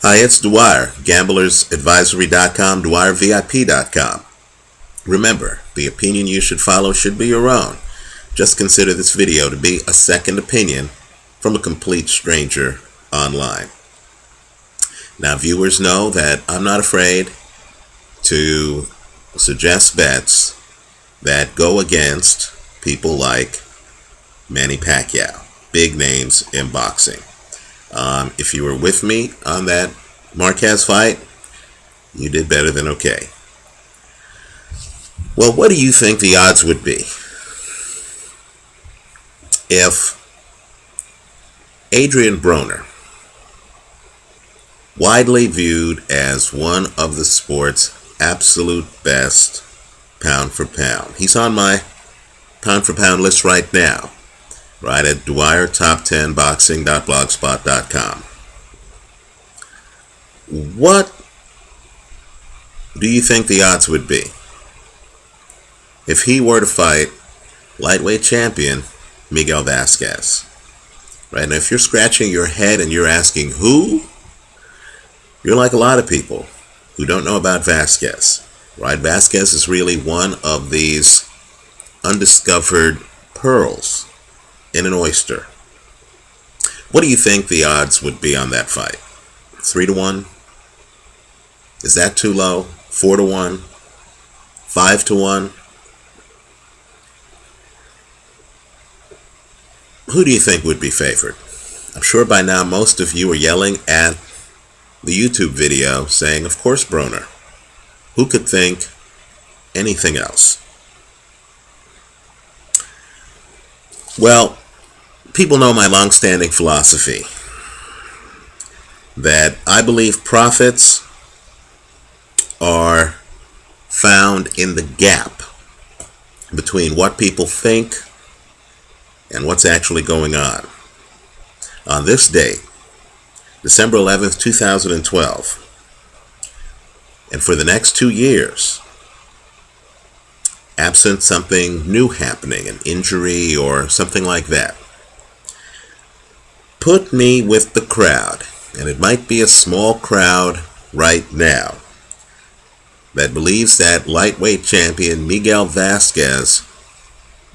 Hi, it's Dwyer, gamblersadvisory.com, dwyervip.com. Remember, the opinion you should follow should be your own. Just consider this video to be a second opinion from a complete stranger online. Now, viewers know that I'm not afraid to suggest bets that go against people like Manny Pacquiao, big names in boxing. If you were with me on that Marquez fight, you did better than okay. Well, what do you think the odds would be if Adrien Broner, widely viewed as one of the sport's absolute best pound for pound, he's on my pound for pound list right now, right at Dwyer top10boxing.blogspot.com. What do you think the odds would be if he were to fight lightweight champion Miguel Vazquez? Right? And if you're scratching your head and you're asking who, you're like a lot of people who don't know about Vasquez. Right? Vasquez is really one of these undiscovered pearls in an oyster. What do you think the odds would be on that fight? 3-1? Is that too low? 4-1? 5-1? Who do you think would be favored? I'm sure by now most of you are yelling at the YouTube video saying, of course, Broner. Who could think anything else? Well, people know my long-standing philosophy that I believe profits are found in the gap between what people think and what's actually going on. On this day, December 11th, 2012, and for the next 2 years, absent something new happening, an injury or something like that, put me with the crowd, and it might be a small crowd right now, that believes that lightweight champion Miguel Vazquez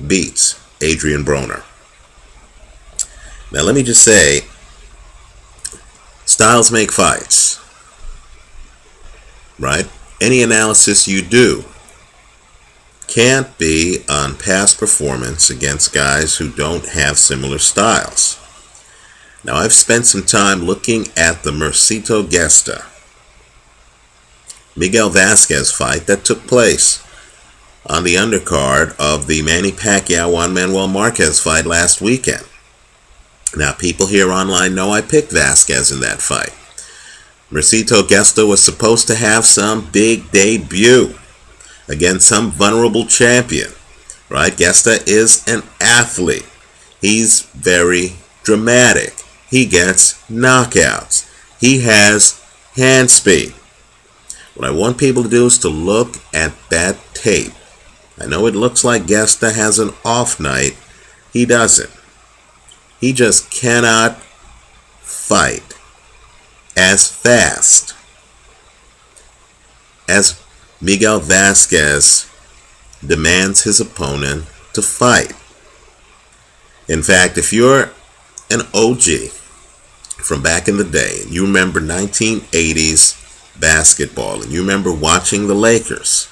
beats Adrien Broner. Now let me just say, styles make fights, right? Any analysis you do can't be on past performance against guys who don't have similar styles. Now I've spent some time looking at the Gesta Miguel Vazquez fight that took place on the undercard of the Manny Pacquiao Marquez fight last weekend. Now, people here online know I picked Vasquez in that fight. Gesta was supposed to have some big debut against some vulnerable champion, right? Gesta is an athlete. He's very dramatic. He gets knockouts. He has hand speed. What I want people to do is to look at that tape. I know it looks like Gesta has an off night. He doesn't. He just cannot fight as fast as Miguel Vazquez demands his opponent to fight. In fact, if you're an OG from back in the day, and you remember 1980s basketball, and you remember watching the Lakers,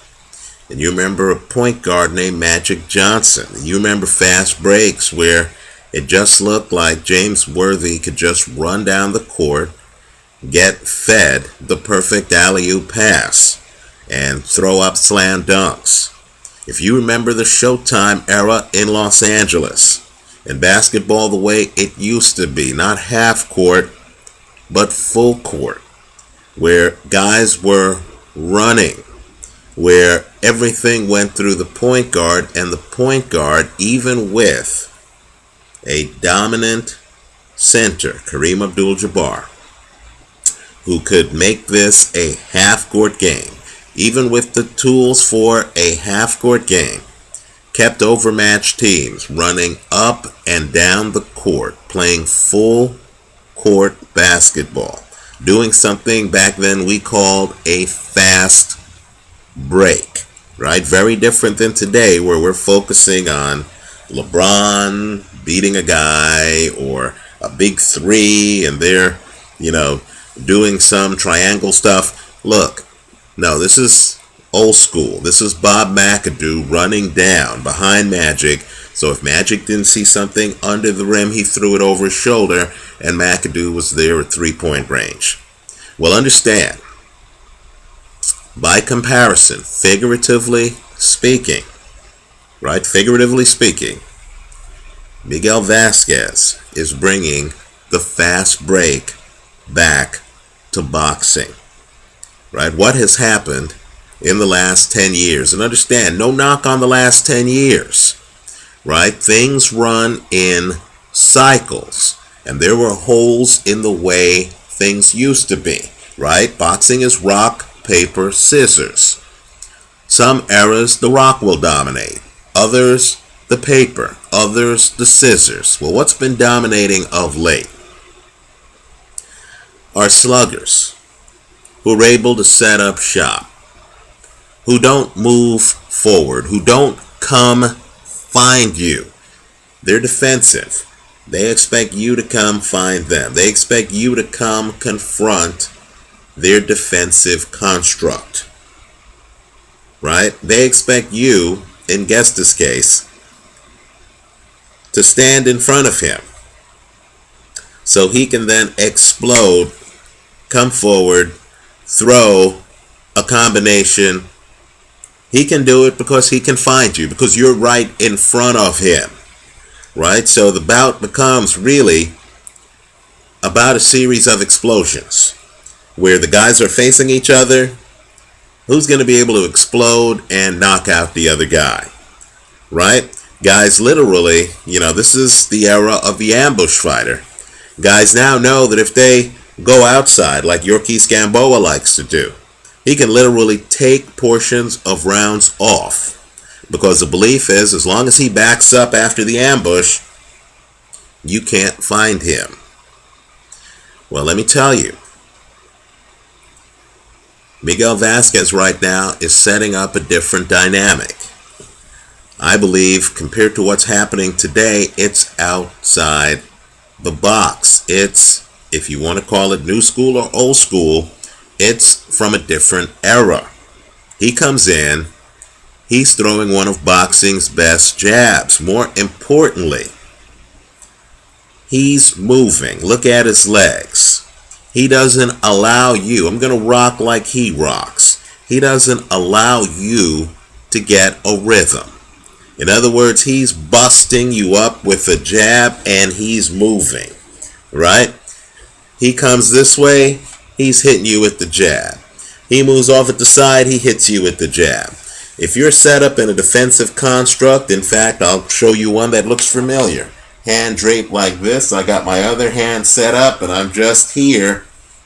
and you remember a point guard named Magic Johnson, and you remember fast breaks where it just looked like James Worthy could just run down the court, get fed the perfect alley-oop pass, and throw up slam dunks. If you remember the Showtime era in Los Angeles, and basketball the way it used to be, not half court, but full court, where guys were running, where everything went through the point guard, and the point guard, even with a dominant center, Kareem Abdul-Jabbar, who could make this a half-court game, even with the tools for a half-court game, kept overmatched teams running up and down the court, playing full court basketball doing something back then we called a fast break, right? Very different than today, where we're focusing on LeBron beating a guy or a big three and they're, doing some triangle stuff. Look, no, this is old school. This is Bob McAdoo running down behind Magic. So if Magic didn't see something under the rim, he threw it over his shoulder, and McAdoo was there at three-point range. Well, understand, by comparison, figuratively speaking, right? Figuratively speaking, Miguel Vazquez is bringing the fast break back to boxing, right? What has happened in the last 10 years? And understand, no knock on the last 10 years, right? Things run in cycles, and there were holes in the way things used to be, right? Boxing is rock, paper, scissors. Some eras, the rock will dominate. Others, the paper. Others, the scissors. Well, what's been dominating of late are sluggers who are able to set up shop, who don't move forward, who don't come find you. They're defensive. They expect you to come find them. They expect you to come confront their defensive construct, right? They expect you, in Gesta's case, to stand in front of him so he can then explode, come forward, throw a combination. He can do it because he can find you, because you're right in front of him, right? So the bout becomes really about a series of explosions where the guys are facing each other. Who's going to be able to explode and knock out the other guy, right? Guys literally, this is the era of the ambush fighter. Guys now know that if they go outside, like Yorkis Gamboa likes to do, he can literally take portions of rounds off, because the belief is as long as he backs up after the ambush, you can't find him. Well, let me tell you, Miguel Vazquez right now is setting up a different dynamic. I believe compared to what's happening today, it's outside the box. It's, if you want to call it new school or old school, it's from a different era. He comes in, he's throwing one of boxing's best jabs. More importantly, he's moving. Look at his legs. He doesn't allow you, I'm going to rock like he rocks. He doesn't allow you to get a rhythm. In other words, he's busting you up with a jab and he's moving, right? He comes this way, he's hitting you with the jab. He moves off at the side, he hits you with the jab. If you're set up in a defensive construct, in fact, I'll show you one that looks familiar. Hand draped like this, I got my other hand set up and I'm just here.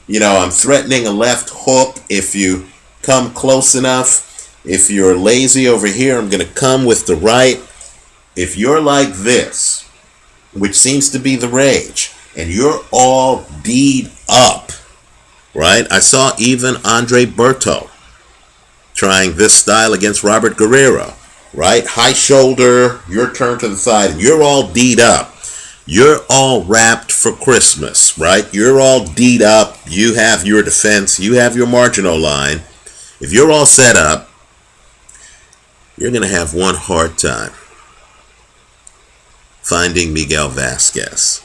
I'm threatening a left hook. If you come close enough, if you're lazy over here, I'm going to come with the right. If you're like this, which seems to be the rage, and you're all D'd up, right? I saw even Andre Berto trying this style against Robert Guerrero, right? High shoulder, your turn to the side, and you're all D'd up. You're all wrapped for Christmas, right? You're all D'd up. You have your defense. You have your marginal line. If you're all set up, you're going to have one hard time finding Miguel Vazquez,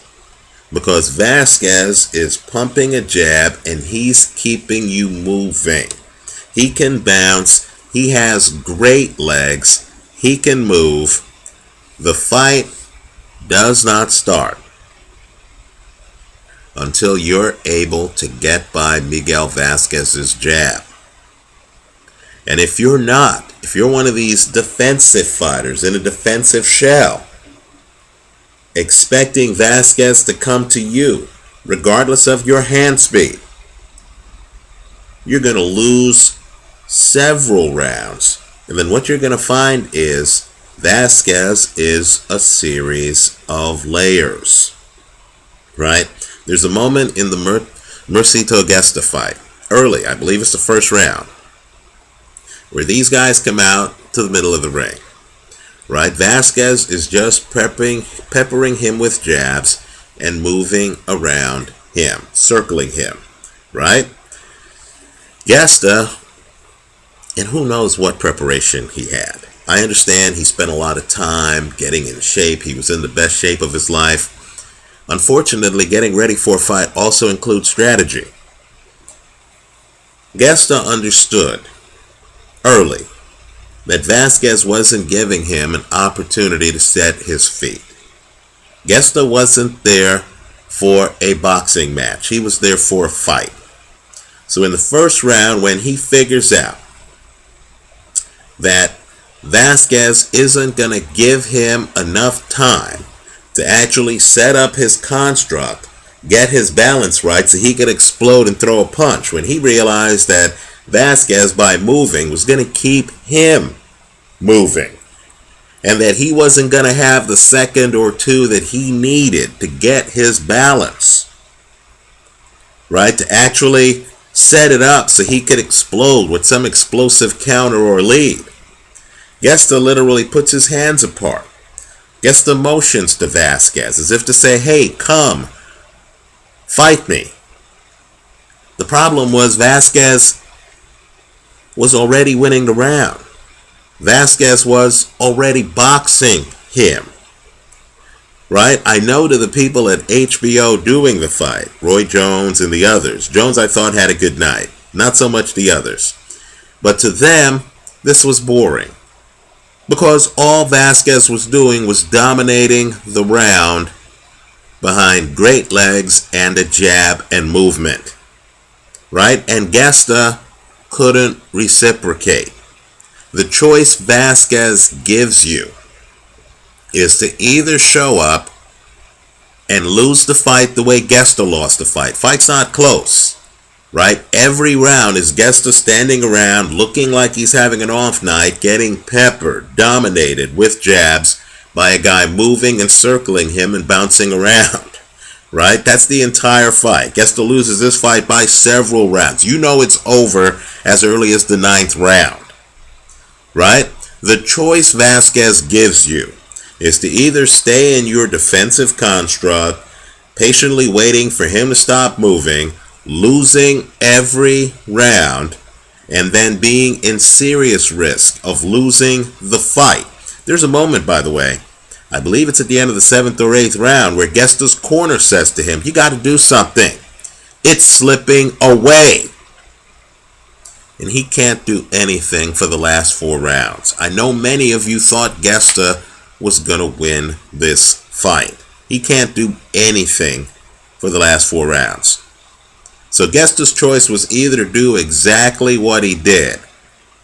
because Vasquez is pumping a jab and he's keeping you moving. He can bounce. He has great legs. He can move. The fight does not start until you're able to get by Miguel Vazquez's jab. And if you're not, if you're one of these defensive fighters in a defensive shell, expecting Vasquez to come to you, regardless of your hand speed, you're going to lose several rounds. And then what you're going to find is Vasquez is a series of layers, right? There's a moment in the Mercito Gesta fight. Early, I believe it's the first round, where these guys come out to the middle of the ring. Right? Vasquez is just peppering him with jabs and moving around him, circling him. Right? Gesta, and who knows what preparation he had. I understand he spent a lot of time getting in shape. He was in the best shape of his life. Unfortunately, getting ready for a fight also includes strategy. Gesta understood early that Vasquez wasn't giving him an opportunity to set his feet. Gesta wasn't there for a boxing match. He was there for a fight. So in the first round, when he figures out that Vasquez isn't going to give him enough time to actually set up his construct, get his balance right so he could explode and throw a punch, when he realized that Vasquez, by moving, was going to keep him moving, and that he wasn't going to have the second or two that he needed to get his balance, right, to actually set it up so he could explode with some explosive counter or lead. Gesta literally puts his hands apart. Gesta motions to Vasquez as if to say, hey, come, fight me. The problem was Vasquez was already winning the round. Vasquez was already boxing him. Right? I know to the people at HBO doing the fight, Roy Jones and the others. Jones, I thought, had a good night. Not so much the others. But to them, this was boring. Because all Vasquez was doing was dominating the round behind great legs and a jab and movement. Right? And Gesta couldn't reciprocate. The choice Vasquez gives you is to either show up and lose the fight the way Gesta lost the fight. Fight's not close. Right? Every round is Gesta standing around looking like he's having an off night, getting peppered, dominated with jabs by a guy moving and circling him and bouncing around. Right? That's the entire fight. Gesta loses this fight by several rounds. You know it's over as early as the 9th round. Right? The choice Vasquez gives you is to either stay in your defensive construct, patiently waiting for him to stop moving, losing every round, and then being in serious risk of losing the fight. There's a moment, by the way, I believe it's at the end of the 7th or 8th round, where Gesta's corner says to him, you got to do something. It's slipping away. And he can't do anything for the last 4 rounds. I know many of you thought Gesta was going to win this fight. He can't do anything for the last 4 rounds. So Gesta's choice was either to do exactly what he did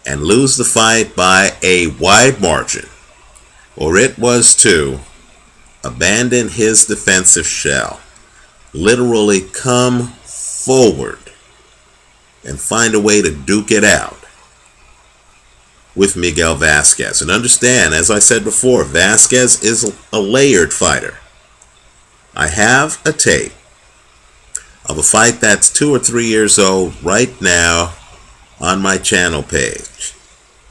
and lose the fight by a wide margin, or it was to abandon his defensive shell, literally come forward and find a way to duke it out with Miguel Vazquez. And understand, as I said before, Vasquez is a layered fighter. I have a tape of a fight that's 2 or 3 years old right now on my channel page.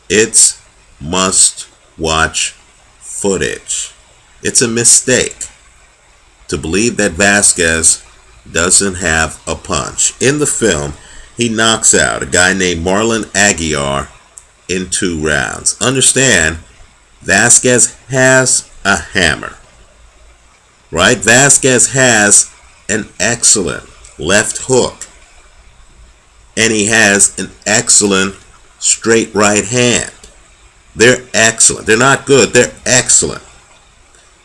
It's must-watch footage. It's a mistake to believe that Vasquez doesn't have a punch. In the film, he knocks out a guy named Marlon Aguiar in 2 rounds. Understand, Vasquez has a hammer. Right? Vasquez has an excellent left hook. And he has an excellent straight right hand. They're excellent. They're not good. They're excellent.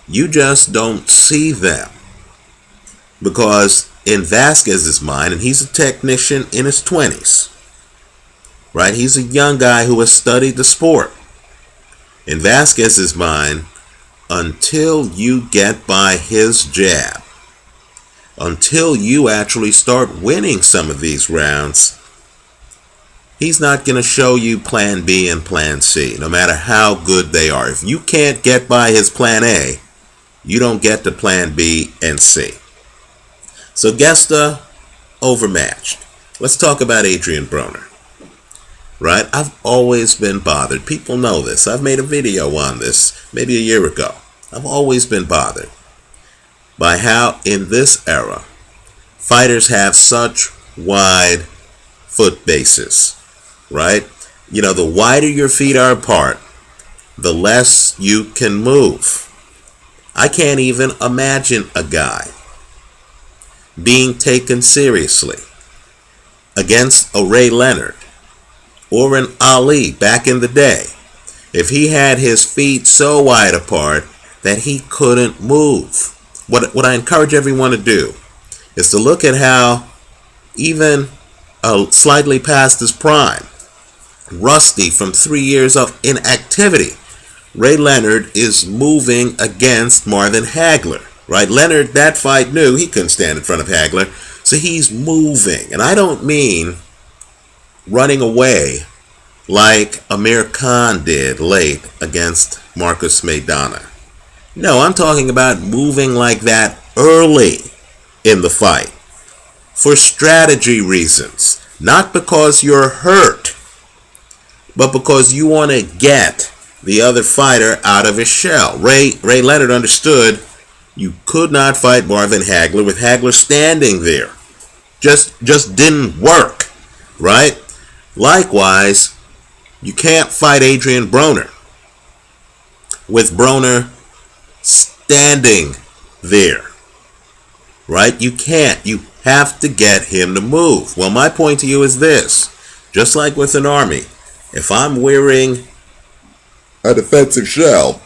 You just don't see them. Because in Vasquez's mind, and he's a technician in his 20s, right? He's a young guy who has studied the sport. In Vasquez's mind, until you get by his jab, until you actually start winning some of these rounds, he's not going to show you plan B and plan C, no matter how good they are. If you can't get by his plan A, you don't get to plan B and C. So Gesta overmatched. Let's talk about Adrien Broner. Right? I've always been bothered. People know this. I've made a video on this maybe a year ago. I've always been bothered by how in this era fighters have such wide foot bases. Right? You know, the wider your feet are apart, the less you can move. I can't even imagine a guy being taken seriously against a Ray Leonard or an Ali back in the day if he had his feet so wide apart that he couldn't move. What I encourage everyone to do is to look at how even slightly past his prime, rusty from 3 years of inactivity, Ray Leonard is moving against Marvin Hagler. Right? Leonard, that fight, knew he couldn't stand in front of Hagler, so he's moving. And I don't mean running away like Amir Khan did late against Marcus Maidana. No, I'm talking about moving like that early in the fight for strategy reasons. Not because you're hurt, but because you want to get the other fighter out of his shell. Ray Leonard understood you could not fight Marvin Hagler with Hagler standing there. Just didn't work, right? Likewise, you can't fight Adrien Broner with Broner standing there, right? You can't. You have to get him to move. Well, my point to you is this. Just like with an army, if I'm wearing a defensive shell,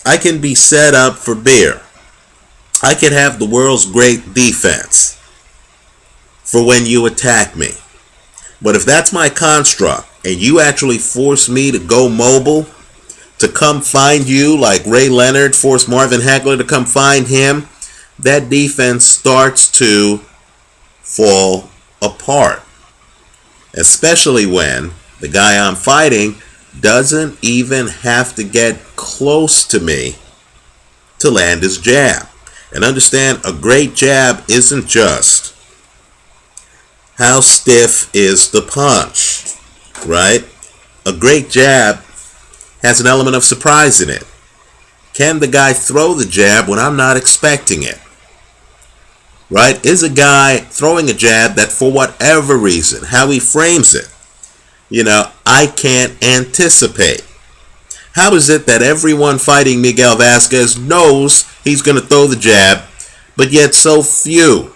I can be set up for bear. I can have the world's great defense for when you attack me. But if that's my construct and you actually force me to go mobile, to come find you like Ray Leonard forced Marvin Hagler to come find him, that defense starts to fall apart. Especially when the guy I'm fighting doesn't even have to get close to me to land his jab. And understand, a great jab isn't just how stiff is the punch, right? A great jab has an element of surprise in it. Can the guy throw the jab when I'm not expecting it? Right? Is a guy throwing a jab that for whatever reason, how he frames it, I can't anticipate? How is it that everyone fighting Miguel Vazquez knows he's going to throw the jab, but yet so few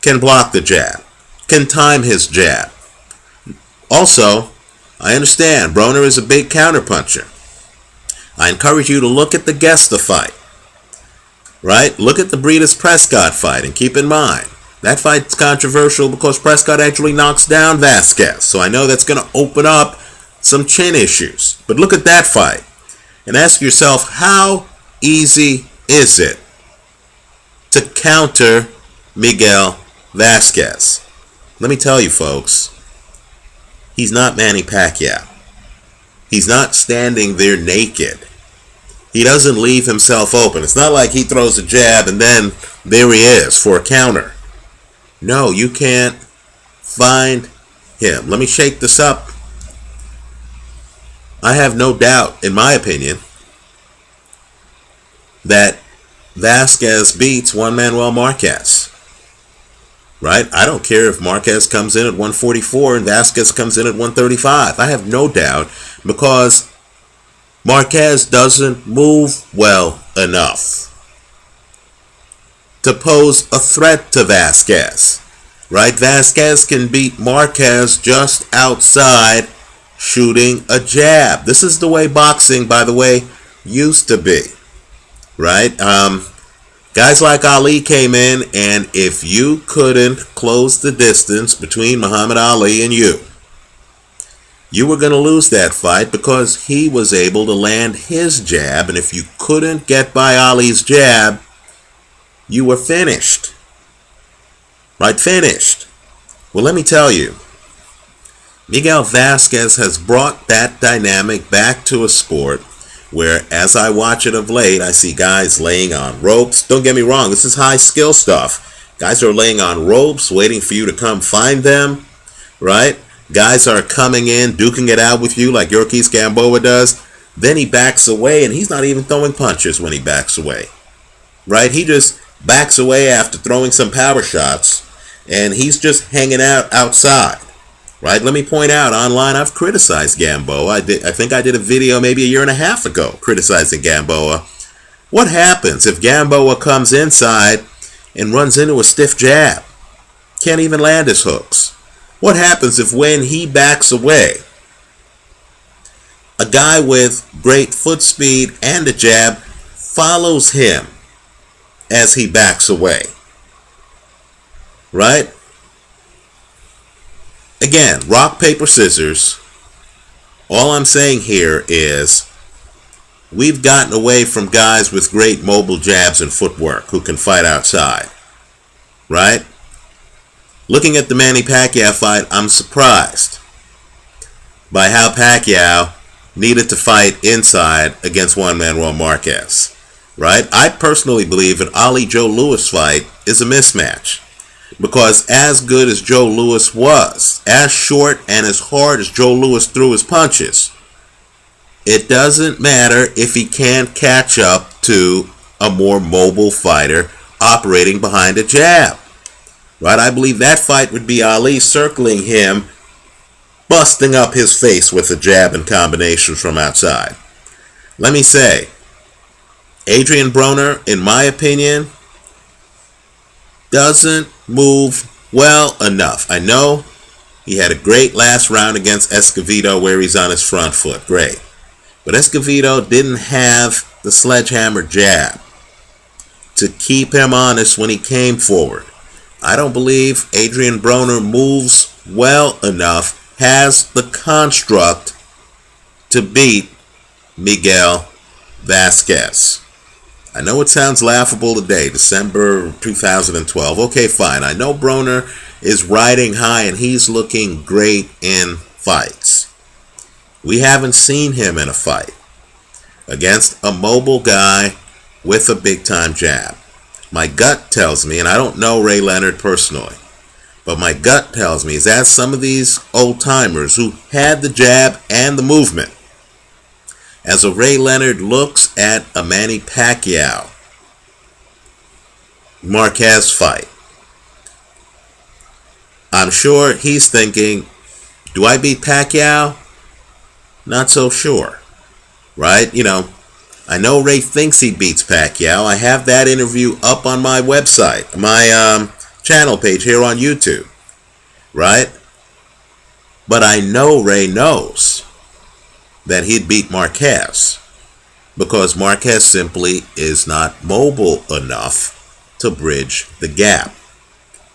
can block the jab, can time his jab? Also, I understand Broner is a big counterpuncher. I encourage you to look at the Gesta fight, right? Look at the Breeders Prescott fight, and keep in mind, that fight's controversial because Prescott actually knocks down Vasquez. So I know that's going to open up some chin issues. But look at that fight and ask yourself, how easy is it to counter Miguel Vazquez? Let me tell you, folks, he's not Manny Pacquiao. He's not standing there naked. He doesn't leave himself open. It's not like he throws a jab and then there he is for a counter. No, you can't find him. Let me shake this up. I have no doubt, in my opinion, that Vasquez beats Juan Manuel Marquez. Right? I don't care if Marquez comes in at 144 and Vasquez comes in at 135. I have no doubt, because Marquez doesn't move well enough to pose a threat to Vasquez. Right? Vasquez can beat Marquez just outside shooting a jab. This is the way boxing, by the way, used to be. Right? Guys like Ali came in, and if you couldn't close the distance between Muhammad Ali and you were going to lose that fight, because he was able to land his jab, and if you couldn't get by Ali's jab, you were finished. Right? Finished. Well, let me tell you, Miguel Vazquez has brought that dynamic back to a sport where, as I watch it of late, I see guys laying on ropes. Don't get me wrong, this is high skill stuff. Guys are laying on ropes, waiting for you to come find them, right? Guys are coming in, duking it out with you like Yorkis Gamboa does. Then he backs away, and he's not even throwing punches when he backs away, right? He just backs away after throwing some power shots, and he's just hanging out outside, right? Let me point out, online I've criticized Gamboa. I think I did a video maybe a year and a half ago criticizing Gamboa. What happens if Gamboa comes inside and runs into a stiff jab? Can't even land his hooks. What happens if when he backs away, a guy with great foot speed and a jab follows him as he backs away? Right? Again, rock, paper, scissors. All I'm saying here is we've gotten away from guys with great mobile jabs and footwork who can fight outside. Right? Looking at the Manny Pacquiao fight, I'm surprised by how Pacquiao needed to fight inside against Juan Manuel Marquez. Right? I personally believe an Ali-Joe Louis fight is a mismatch. Because as good as Joe Louis was, as short and as hard as Joe Louis threw his punches, it doesn't matter if he can't catch up to a more mobile fighter operating behind a jab. Right? I believe that fight would be Ali circling him, busting up his face with a jab and combinations from outside. Let me say, Adrien Broner, in my opinion, doesn't move well enough. I know he had a great last round against Escovedo where he's on his front foot. Great. But Escovedo didn't have the sledgehammer jab to keep him honest when he came forward. I don't believe Adrien Broner moves well enough, has the construct to beat Miguel Vazquez. I know it sounds laughable today, December 2012. Okay, fine. I know Broner is riding high and he's looking great in fights. We haven't seen him in a fight against a mobile guy with a big-time jab. My gut tells me, and I don't know Ray Leonard personally, but my gut tells me is that some of these old-timers who had the jab and the movement, as a Ray Leonard looks at a Manny Pacquiao Marquez fight, I'm sure he's thinking, do I beat Pacquiao? Not so sure. Right? You know, I know Ray thinks he beats Pacquiao. I have that interview up on my website, my channel page here on YouTube. Right? But I know Ray knows that he'd beat Marquez because Marquez simply is not mobile enough to bridge the gap.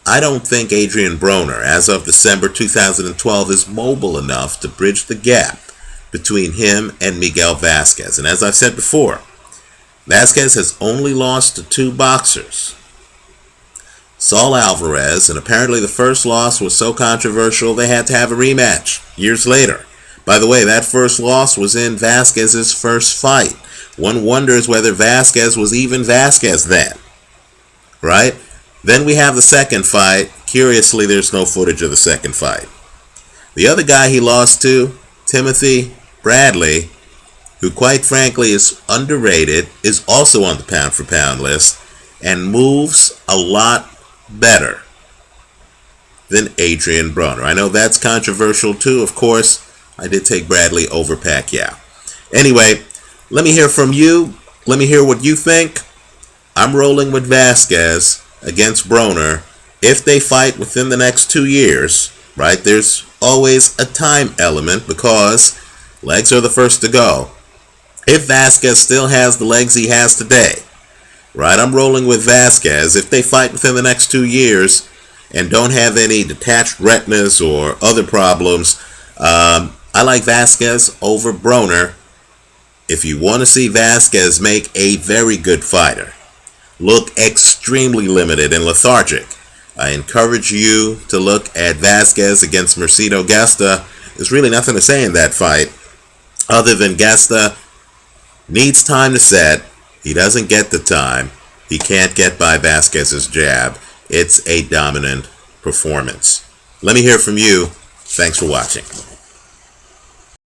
I don't think Adrien Broner, as of December 2012, is mobile enough to bridge the gap between him and Miguel Vazquez. And as I've said before, Vasquez has only lost to two boxers, Saul Alvarez, and apparently the first loss was so controversial they had to have a rematch years later. By the way, that first loss was in Vasquez's first fight. One wonders whether Vasquez was even Vasquez then. Right? Then we have the second fight. Curiously, there's no footage of the second fight. The other guy he lost to, Timothy Bradley, who quite frankly is underrated, is also on the pound-for-pound list and moves a lot better than Adrien Broner. I know that's controversial too. Of course, I did take Bradley over Pacquiao. Anyway, let me hear from you. Let me hear what you think. I'm rolling with Vasquez against Broner if they fight within the next 2 years. Right? There's always a time element because legs are the first to go. If Vasquez still has the legs he has today, right, I'm rolling with Vasquez. If they fight within the next 2 years and don't have any detached retinas or other problems, I like Vasquez over Broner. If you want to see Vasquez make a very good fighter look extremely limited and lethargic, I encourage you to look at Vasquez against Mercado Gesta. There's really nothing to say in that fight other than Gesta needs time to set. He doesn't get the time. He can't get by Vasquez's jab. it's a dominant performance. Let me hear from you. Thanks for watching.